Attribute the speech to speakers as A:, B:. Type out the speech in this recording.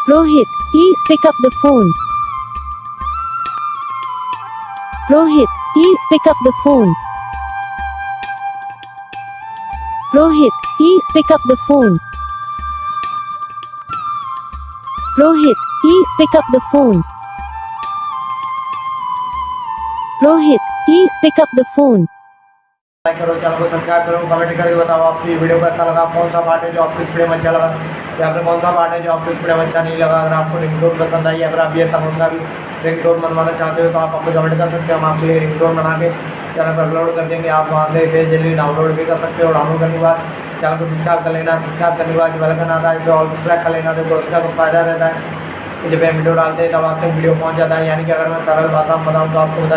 A: Rohit, please pick up the phone. Rohit, please pick up the phone. Rohit, please pick up the phone. Rohit, please pick up the phone. Rohit, please pick up the phone.
B: Like करो, channel को subscribe करो, comment करके बताओ आपकी video को अच्छा लगा, कौन सा पार्ट है जो आपको इस वीडियो में अच्छा लगा या फिर कौन सा पार्ट है जो आपको इस वीडियो में अच्छा नहीं लगा। अगर आपको रिंगटोन पसंद आई, अगर आप ये साउंड का भी रिंगटोन बनवाना चाहते हो तो आप हमको कमेंट कर सकते हो, हम आपके लिए रिंगटोन बना के चैनल पर अपलोड कर देंगे। आप वहाँ से इसे जल्दी डाउनलोड भी कर सकते हो। डाउनलोड करने के बाद चैनल को सब्सक्राइब कर लेना, सब्सक्राइब करने के बाद जो बेल आइकन आता है इसे ऑल पर सेलेक्ट कर लेना, तो उसका तो फ़ायदा रहता है कि जब हम वीडियो डालते हैं तब आपको वीडियो पहुँच जाता है। यानी कि अगर मैं सरल भाषा में बताऊँ तो आपको बता